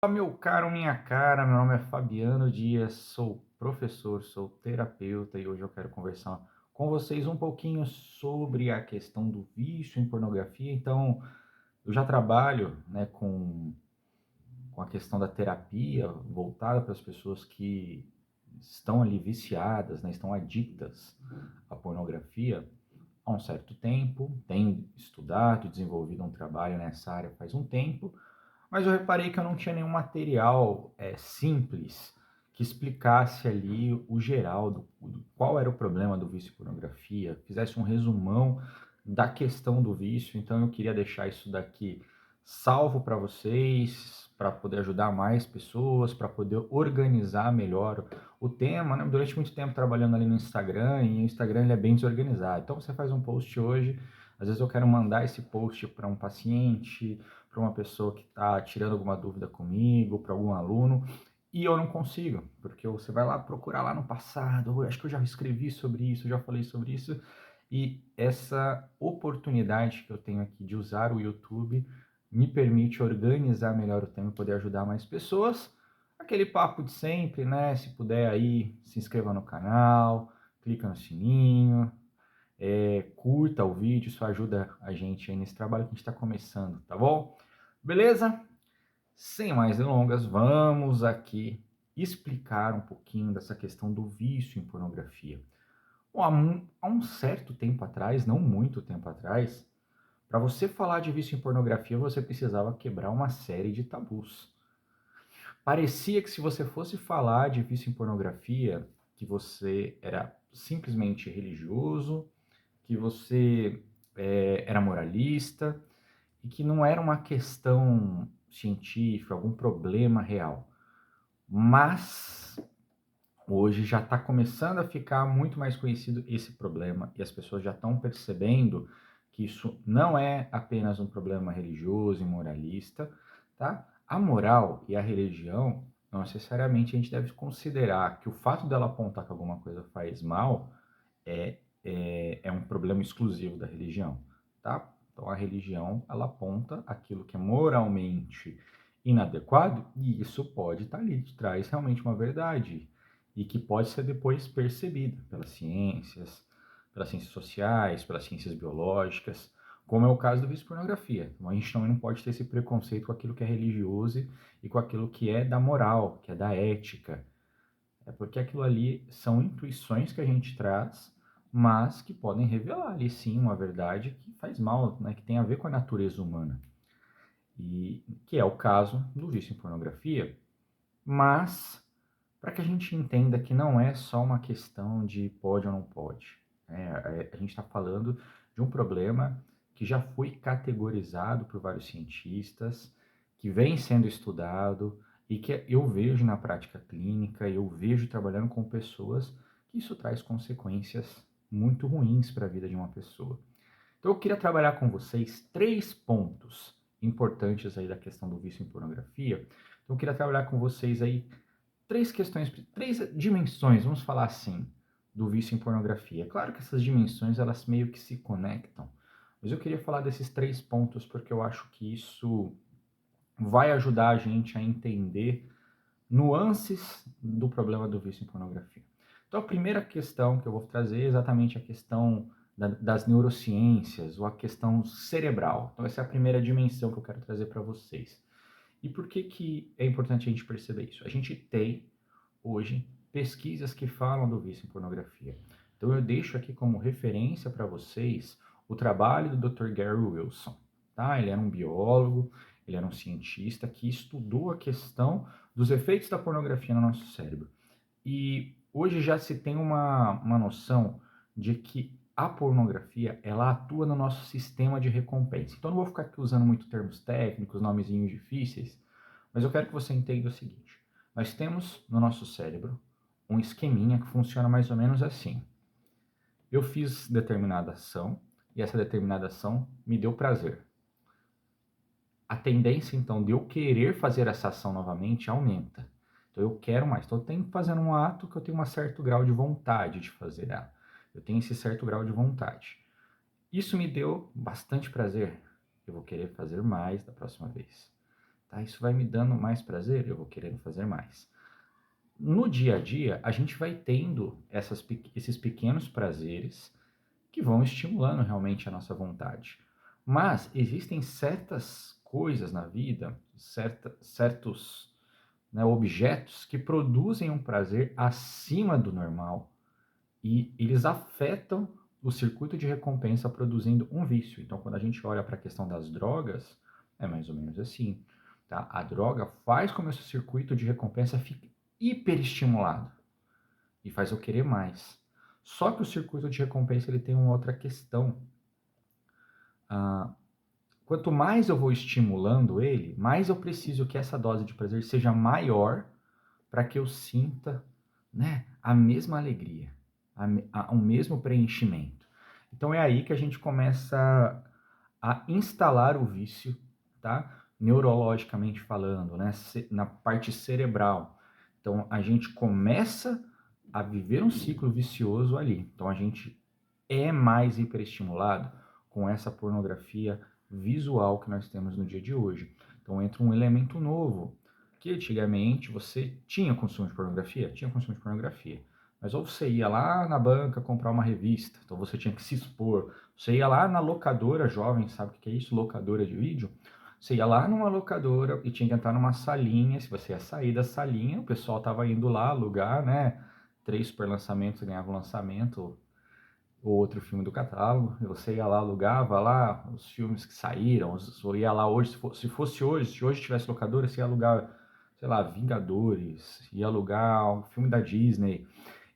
Olá, meu caro, minha cara, meu nome é Fabiano Dias, sou professor, sou terapeuta e hoje eu quero conversar com vocês um pouquinho sobre a questão do vício em pornografia. Então, eu já trabalho, né, com a questão da terapia voltada para as pessoas que estão ali viciadas, né, estão adictas à pornografia há um certo tempo, tenho estudado, desenvolvido um trabalho nessa área faz um tempo. Mas eu reparei que eu não tinha nenhum material simples que explicasse ali o geral do qual era o problema do vício em pornografia, fizesse um resumão da questão do vício. Então eu queria deixar isso daqui salvo para vocês, para poder ajudar mais pessoas, para poder organizar melhor o tema, né? Durante muito tempo trabalhando ali no Instagram, e o Instagram ele é bem desorganizado. Então você faz um post hoje, às vezes eu quero mandar esse post para um paciente, para uma pessoa que está tirando alguma dúvida comigo, para algum aluno, e eu não consigo, porque você vai lá procurar lá no passado, acho que eu já escrevi sobre isso, já falei sobre isso, e essa oportunidade que eu tenho aqui de usar o YouTube me permite organizar melhor o tema e poder ajudar mais pessoas. Aquele papo de sempre, né? Se puder aí, se inscreva no canal, clica no sininho, curta o vídeo, isso ajuda a gente aí nesse trabalho que a gente está começando, tá bom? Beleza? Sem mais delongas, vamos aqui explicar um pouquinho dessa questão do vício em pornografia. Bom, há um certo tempo atrás, não muito tempo atrás, para você falar de vício em pornografia, você precisava quebrar uma série de tabus. Parecia que se você fosse falar de vício em pornografia, que você era simplesmente religioso, que você era moralista e que não era uma questão científica, algum problema real. Mas hoje já está começando a ficar muito mais conhecido esse problema e as pessoas já estão percebendo que isso não é apenas um problema religioso e moralista, tá? A moral e a religião, não necessariamente a gente deve considerar que o fato dela apontar que alguma coisa faz mal é um problema exclusivo da religião, tá? Então a religião ela aponta aquilo que é moralmente inadequado e isso pode estar ali, traz realmente uma verdade e que pode ser depois percebida pelas ciências sociais, pelas ciências biológicas, como é o caso do vício pornografia. Então a gente também não pode ter esse preconceito com aquilo que é religioso e com aquilo que é da moral, que é da ética, é porque aquilo ali são intuições que a gente traz, mas que podem revelar ali sim uma verdade que faz mal, né, que tem a ver com a natureza humana. E que é o caso do vício em pornografia, mas para que a gente entenda que não é só uma questão de pode ou não pode. A gente está falando de um problema que já foi categorizado por vários cientistas, que vem sendo estudado e que eu vejo na prática clínica, eu vejo trabalhando com pessoas que isso traz consequências muito ruins para a vida de uma pessoa. Então eu queria trabalhar com vocês 3 pontos importantes aí da questão do vício em pornografia. Então eu queria trabalhar com vocês aí 3 questões, 3 dimensões, vamos falar assim, do vício em pornografia. É claro que essas dimensões, elas meio que se conectam, mas eu queria falar desses 3 pontos porque eu acho que isso vai ajudar a gente a entender nuances do problema do vício em pornografia. Então, a primeira questão que eu vou trazer é exatamente a questão das neurociências, ou a questão cerebral. Então, essa é a primeira dimensão que eu quero trazer para vocês. E por que é importante a gente perceber isso? A gente tem hoje pesquisas que falam do vício em pornografia. Então eu deixo aqui como referência para vocês o trabalho do Dr. Gary Wilson. Tá? Ele era um biólogo, ele era um cientista que estudou a questão dos efeitos da pornografia no nosso cérebro. E hoje já se tem uma noção de que a pornografia ela atua no nosso sistema de recompensa. Então não vou ficar aqui usando muito termos técnicos, nomezinhos difíceis, mas eu quero que você entenda o seguinte: nós temos no nosso cérebro um esqueminha que funciona mais ou menos assim. Eu fiz determinada ação e essa determinada ação me deu prazer. A tendência, então, de eu querer fazer essa ação novamente aumenta. Então, eu quero mais. Então, eu tenho que fazer um ato que eu tenho um certo grau de vontade de fazer ela. Eu tenho esse certo grau de vontade. Isso me deu bastante prazer. Eu vou querer fazer mais da próxima vez. tá? Isso vai me dando mais prazer, eu vou querendo fazer mais. No dia a dia, a gente vai tendo esses pequenos prazeres que vão estimulando realmente a nossa vontade. Mas existem certas coisas na vida, certos, né, objetos que produzem um prazer acima do normal e eles afetam o circuito de recompensa produzindo um vício. Então, quando a gente olha para a questão das drogas, é mais ou menos assim, tá? A droga faz com que o seu circuito de recompensa fique hiperestimulado e faz eu querer mais. Só que o circuito de recompensa ele tem uma outra questão. Ah, quanto mais eu vou estimulando ele, mais eu preciso que essa dose de prazer seja maior para que eu sinta, né, a mesma alegria, o mesmo preenchimento. Então é aí que a gente começa a instalar o vício, tá? Neurologicamente falando, né, na parte cerebral. Então a gente começa a viver um ciclo vicioso ali. Então a gente é mais hiperestimulado com essa pornografia visual que nós temos no dia de hoje. Então entra um elemento novo, que antigamente você tinha consumo de pornografia? Tinha consumo de pornografia. Mas ou você ia lá na banca comprar uma revista, então você tinha que se expor. Você ia lá na locadora, jovem, sabe o que é isso? Locadora de vídeo. Você ia lá numa locadora e tinha que entrar numa salinha. Se você ia sair da salinha, o pessoal estava indo lá alugar, né? 3 super lançamentos ganhavam lançamento, ou outro filme do catálogo. Você ia lá, alugava lá os filmes que saíram. Ou ia lá hoje, se fosse hoje, se hoje tivesse locadora, você ia alugar, sei lá, Vingadores, ia alugar um filme da Disney.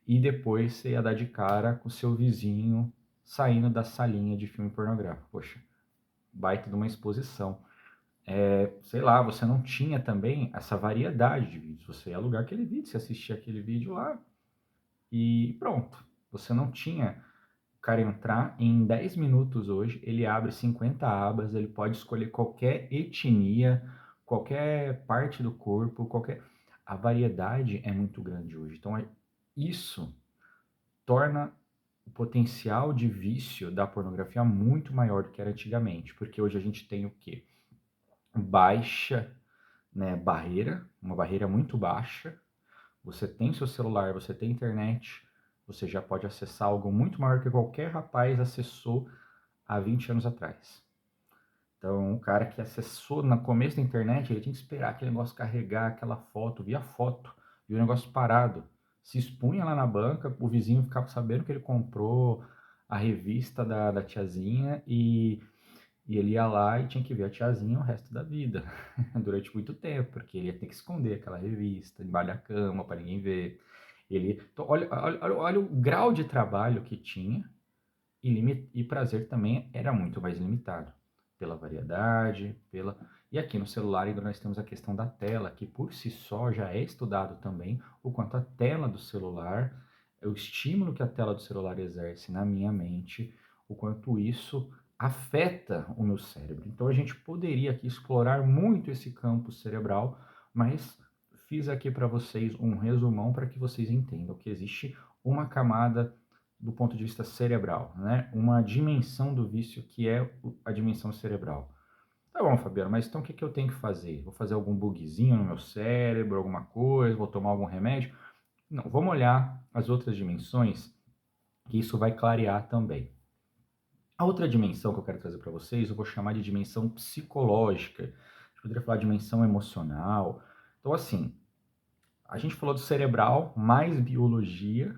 E depois você ia dar de cara com o seu vizinho saindo da salinha de filme pornográfico. Poxa, baita de uma exposição. Sei lá, você não tinha também essa variedade de vídeos. Você ia alugar aquele vídeo, você assistia aquele vídeo lá e pronto. Você não tinha o cara entrar em 10 minutos hoje, ele abre 50 abas, ele pode escolher qualquer etnia, qualquer parte do corpo, qualquer. A variedade é muito grande hoje. Então, isso torna o potencial de vício da pornografia muito maior do que era antigamente, porque hoje a gente tem o quê? Baixa, né, barreira, uma barreira muito baixa. Você tem seu celular, você tem internet, você já pode acessar algo muito maior que qualquer rapaz acessou há 20 anos atrás. Então, o cara que acessou no começo da internet, ele tinha que esperar aquele negócio carregar aquela foto, via foto, via o negócio parado. Se expunha lá na banca, o vizinho ficava sabendo que ele comprou a revista da tiazinha e ele ia lá e tinha que ver a tiazinha o resto da vida, durante muito tempo, porque ele ia ter que esconder aquela revista embaixo da cama para ninguém ver. Então, olha o grau de trabalho que tinha e prazer também era muito mais limitado pela variedade, e aqui no celular ainda nós temos a questão da tela, que por si só já é estudado também o quanto a tela do celular, o estímulo que a tela do celular exerce na minha mente, o quanto isso afeta o meu cérebro. Então a gente poderia aqui explorar muito esse campo cerebral, mas fiz aqui para vocês um resumão para que vocês entendam que existe uma camada do ponto de vista cerebral, né? Uma dimensão do vício que é a dimensão cerebral. Tá bom, Fabiano, mas então o que eu tenho que fazer? Vou fazer algum bugzinho no meu cérebro, alguma coisa, vou tomar algum remédio? Não, vamos olhar as outras dimensões, que isso vai clarear também. A outra dimensão que eu quero trazer para vocês, eu vou chamar de dimensão psicológica. A gente poderia falar de dimensão emocional. Então, assim, a gente falou do cerebral mais biologia,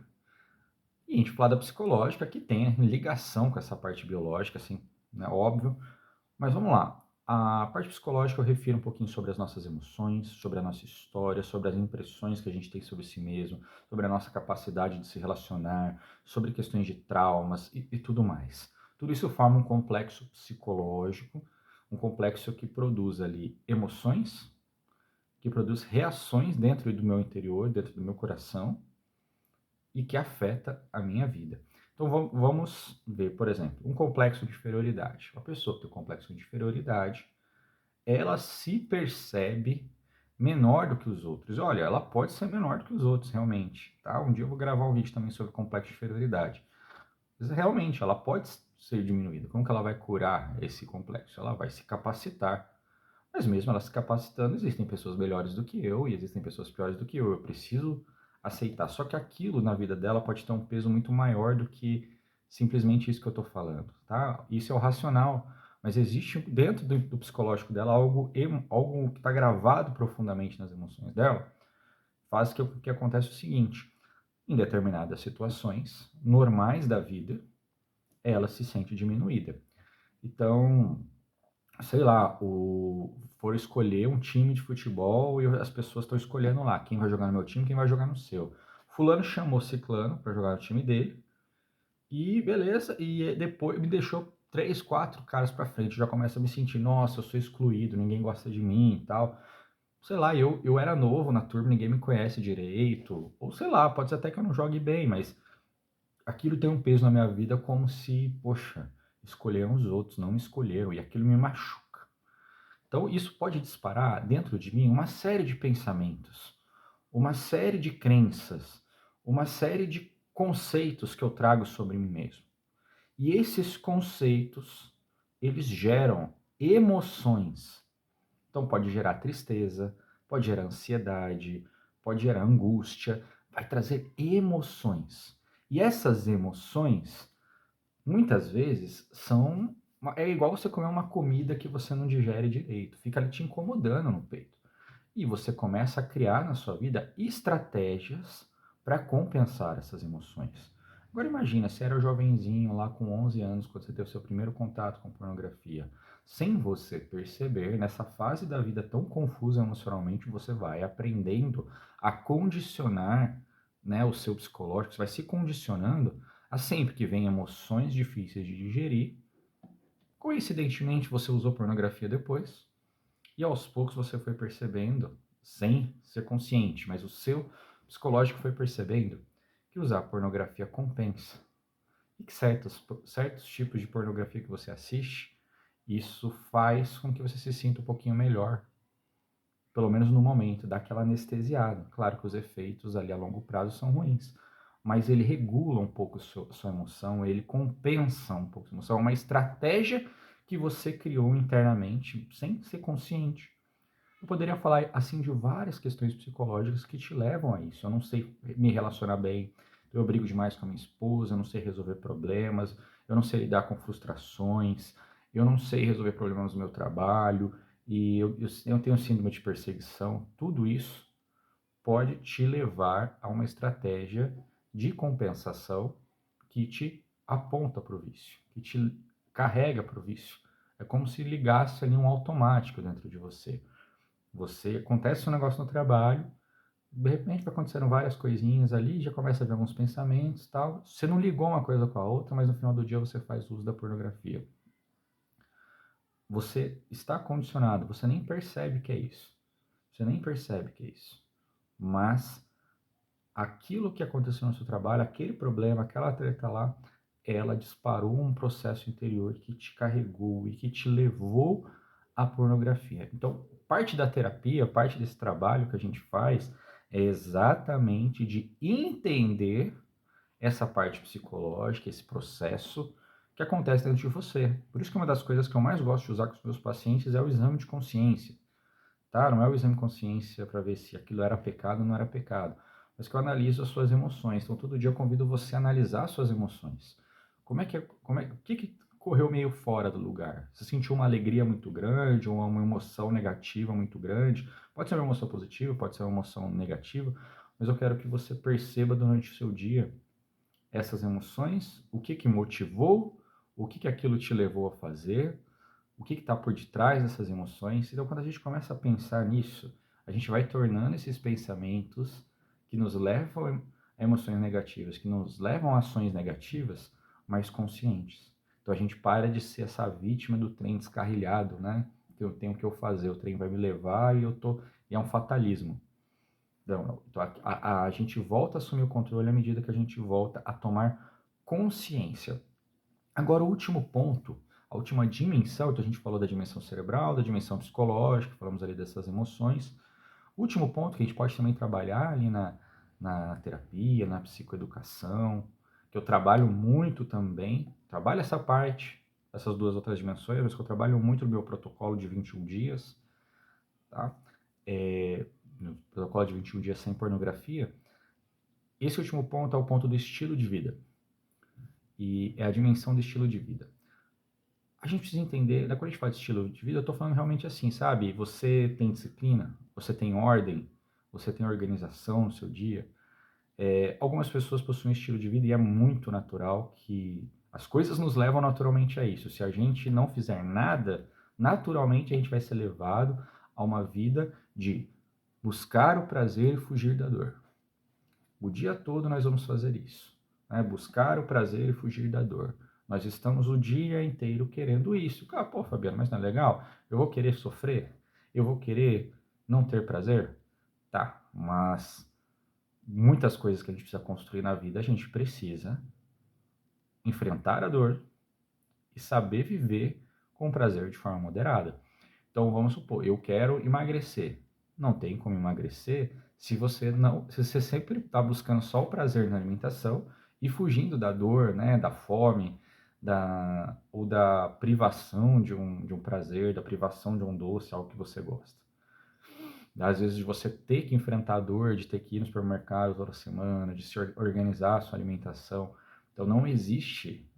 e a gente fala da psicológica, que tem ligação com essa parte biológica, assim, né? Óbvio. Mas vamos lá. A parte psicológica eu refiro um pouquinho sobre as nossas emoções, sobre a nossa história, sobre as impressões que a gente tem sobre si mesmo, sobre a nossa capacidade de se relacionar, sobre questões de traumas e tudo mais. Tudo isso forma um complexo psicológico, um complexo que produz ali emoções, que produz reações dentro do meu interior, dentro do meu coração, e que afeta a minha vida. Então vamos ver, por exemplo, um complexo de inferioridade. Uma pessoa que tem um complexo de inferioridade, ela se percebe menor do que os outros. Olha, ela pode ser menor do que os outros, realmente. Tá? Um dia eu vou gravar um vídeo também sobre complexo de inferioridade. Mas realmente, ela pode ser diminuída. Como que ela vai curar esse complexo? Ela vai se capacitar. Mas mesmo ela se capacitando, existem pessoas melhores do que eu e existem pessoas piores do que eu. Eu preciso aceitar. Só que aquilo na vida dela pode ter um peso muito maior do que simplesmente isso que eu estou falando, tá? Isso é o racional, mas existe dentro do psicológico dela algo que está gravado profundamente nas emoções dela, faz que acontece o seguinte: em determinadas situações normais da vida, ela se sente diminuída. Então, sei lá, for escolher um time de futebol e as pessoas estão escolhendo lá quem vai jogar no meu time, quem vai jogar no seu. Fulano chamou Ciclano para jogar no time dele e beleza, e depois me deixou três, quatro caras para frente. Já começa a me sentir, nossa, eu sou excluído, ninguém gosta de mim e tal. Sei lá, eu era novo na turma, ninguém me conhece direito. Ou sei lá, pode ser até que eu não jogue bem, mas aquilo tem um peso na minha vida como se, poxa, escolheram os outros, não me escolheram, e aquilo me machuca. Então, isso pode disparar dentro de mim uma série de pensamentos, uma série de crenças, uma série de conceitos que eu trago sobre mim mesmo. E esses conceitos, eles geram emoções. Então, pode gerar tristeza, pode gerar ansiedade, pode gerar angústia, vai trazer emoções. E essas emoções, muitas vezes, é igual você comer uma comida que você não digere direito, fica ali te incomodando no peito. E você começa a criar na sua vida estratégias para compensar essas emoções. Agora imagina, você era jovenzinho lá com 11 anos, quando você teve o seu primeiro contato com pornografia. Sem você perceber, nessa fase da vida tão confusa emocionalmente, você vai aprendendo a condicionar, né, o seu psicológico, você vai se condicionando a sempre que vem emoções difíceis de digerir. Coincidentemente, você usou pornografia depois, e aos poucos você foi percebendo, sem ser consciente, mas o seu psicológico foi percebendo que usar pornografia compensa. E que certos tipos de pornografia que você assiste, isso faz com que você se sinta um pouquinho melhor. Pelo menos no momento, dá aquela anestesiada. Claro que os efeitos ali a longo prazo são ruins, mas ele regula um pouco a sua emoção, ele compensa um pouco a sua emoção. É uma estratégia que você criou internamente, sem ser consciente. Eu poderia falar assim de várias questões psicológicas que te levam a isso. Eu não sei me relacionar bem, eu brigo demais com a minha esposa, eu não sei resolver problemas, eu não sei lidar com frustrações, eu não sei resolver problemas no meu trabalho, e eu tenho síndrome de perseguição. Tudo isso pode te levar a uma estratégia de compensação que te aponta para o vício, que te carrega para o vício. É como se ligasse ali um automático dentro de você. Você acontece um negócio no trabalho, de repente vai acontecendo várias coisinhas ali, já começa a ver alguns pensamentos, tal. Você não ligou uma coisa com a outra, mas no final do dia você faz uso da pornografia. Você está condicionado, você nem percebe que é isso. Você nem percebe que é isso. Mas aquilo que aconteceu no seu trabalho, aquele problema, aquela treta lá, ela disparou um processo interior que te carregou e que te levou à pornografia. Então, parte da terapia, parte desse trabalho que a gente faz é exatamente de entender essa parte psicológica, esse processo que acontece dentro de você. Por isso que uma das coisas que eu mais gosto de usar com os meus pacientes é o exame de consciência, tá? Não é o exame de consciência para ver se aquilo era pecado ou não era pecado, mas que eu analiso as suas emoções. Então, todo dia eu convido você a analisar as suas emoções. O que correu meio fora do lugar? Você sentiu uma alegria muito grande ou uma emoção negativa muito grande? Pode ser uma emoção positiva, pode ser uma emoção negativa, mas eu quero que você perceba durante o seu dia essas emoções, o que motivou, o que aquilo te levou a fazer, o que está por detrás dessas emoções. Então, quando a gente começa a pensar nisso, a gente vai tornando esses pensamentos que nos levam a emoções negativas, que nos levam a ações negativas, mais conscientes. Então, a gente para de ser essa vítima do trem descarrilhado, né? Que eu tenho que eu fazer, o trem vai me levar e é um fatalismo. Então, a gente volta a assumir o controle à medida que a gente volta a tomar consciência. Agora, o último ponto, a última dimensão, então a gente falou da dimensão cerebral, da dimensão psicológica, falamos ali dessas emoções. O último ponto que a gente pode também trabalhar ali na terapia, na psicoeducação, que eu trabalho muito também, trabalho essa parte, essas duas outras dimensões, mas que eu trabalho muito no meu protocolo de 21 dias, tá? No protocolo de 21 dias sem pornografia, esse último ponto é o ponto do estilo de vida. E é a dimensão do estilo de vida. A gente precisa entender, quando a gente fala de estilo de vida, eu tô falando realmente assim, sabe? Você tem disciplina, você tem ordem, você tem organização no seu dia. Algumas pessoas possuem um estilo de vida e é muito natural que as coisas nos levam naturalmente a isso. Se a gente não fizer nada, naturalmente a gente vai ser levado a uma vida de buscar o prazer e fugir da dor. O dia todo nós vamos fazer isso, né? Buscar o prazer e fugir da dor. Nós estamos o dia inteiro querendo isso. Ah, pô, Fabiano, mas não é legal? Eu vou querer sofrer? Eu vou querer não ter prazer? Tá, mas muitas coisas que a gente precisa construir na vida, a gente precisa enfrentar a dor e saber viver com prazer de forma moderada. Então vamos supor, eu quero emagrecer. Não tem como emagrecer se você sempre está buscando só o prazer na alimentação e fugindo da dor, né, da fome, ou da privação de um prazer, da privação de um doce, algo que você gosta. Às vezes de você ter que enfrentar a dor, de ter que ir no supermercado toda semana, de se organizar a sua alimentação. Então não existe,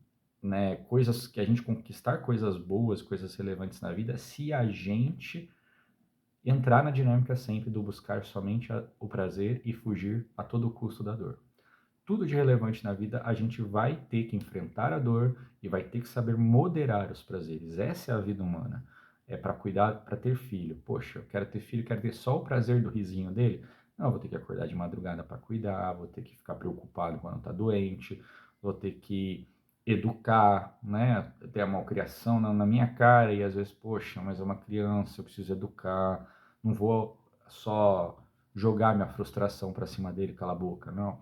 né, coisas que a gente conquistar coisas boas, coisas relevantes na vida, se a gente entrar na dinâmica sempre do buscar somente o prazer e fugir a todo custo da dor. Tudo de relevante na vida, a gente vai ter que enfrentar a dor e vai ter que saber moderar os prazeres. Essa é a vida humana. É para cuidar, para ter filho. Poxa, eu quero ter filho, quero ter só o prazer do risinho dele. Não, eu vou ter que acordar de madrugada para cuidar, vou ter que ficar preocupado quando tá doente, vou ter que educar, né? Ter a malcriação na minha cara e às vezes, poxa, mas é uma criança, eu preciso educar. Não vou só jogar minha frustração para cima dele, cala a boca, não.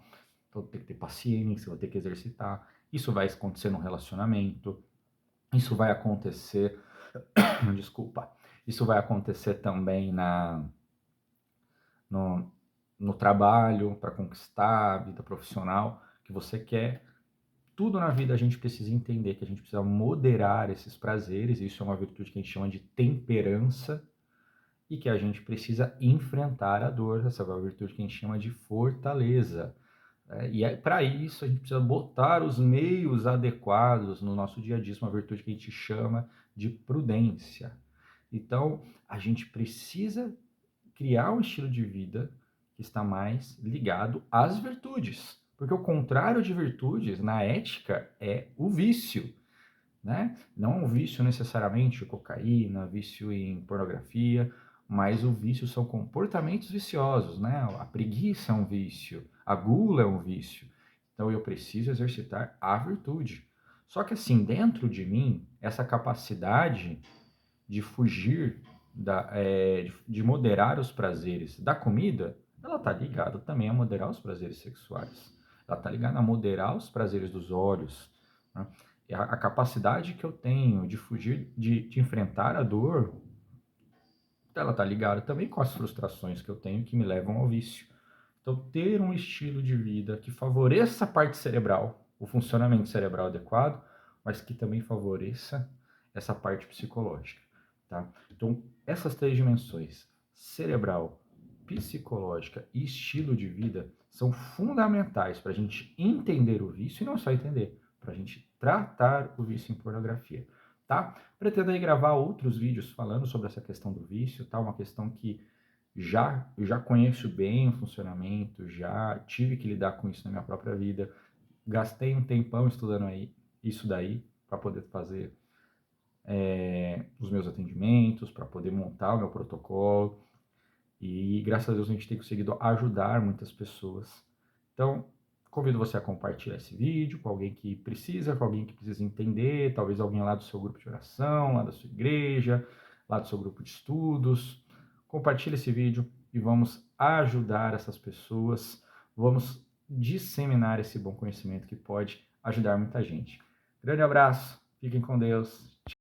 Então tem que ter paciência, vou ter que exercitar. Isso vai acontecer no relacionamento, isso vai acontecer, desculpa, isso vai acontecer também no, no trabalho, para conquistar a vida profissional que você quer. Tudo na vida a gente precisa entender que a gente precisa moderar esses prazeres, isso é uma virtude que a gente chama de temperança, e que a gente precisa enfrentar a dor, essa é uma virtude que a gente chama de fortaleza. E para isso a gente precisa botar os meios adequados no nosso dia a dia, uma virtude que a gente chama de prudência. Então, a gente precisa criar um estilo de vida que está mais ligado às virtudes. Porque o contrário de virtudes, na ética, é o vício. Né? Não é um vício necessariamente cocaína, vício em pornografia, mas o vício são comportamentos viciosos, né? A preguiça é um vício, a gula é um vício. Então eu preciso exercitar a virtude. Só que assim, dentro de mim, essa capacidade de fugir, de moderar os prazeres da comida, ela está ligada também a moderar os prazeres sexuais. Ela está ligada a moderar os prazeres dos olhos, né? A capacidade que eu tenho de fugir, de enfrentar a dor, ela está ligada também com as frustrações que eu tenho que me levam ao vício. Então, ter um estilo de vida que favoreça a parte cerebral, o funcionamento cerebral adequado, mas que também favoreça essa parte psicológica, tá? Então, essas três dimensões, cerebral, psicológica e estilo de vida, são fundamentais para a gente entender o vício e não só entender, para a gente tratar o vício em pornografia, tá? Pretendo aí gravar outros vídeos falando sobre essa questão do vício, tá? Uma questão que eu já conheço bem o funcionamento, já tive que lidar com isso na minha própria vida, gastei um tempão estudando aí isso daí para poder fazer os meus atendimentos, para poder montar o meu protocolo, e graças a Deus a gente tem conseguido ajudar muitas pessoas. Então, convido você a compartilhar esse vídeo com alguém que precisa, com alguém que precisa entender, talvez alguém lá do seu grupo de oração, lá da sua igreja, lá do seu grupo de estudos. Compartilhe esse vídeo e vamos ajudar essas pessoas, vamos disseminar esse bom conhecimento que pode ajudar muita gente. Grande abraço, fiquem com Deus.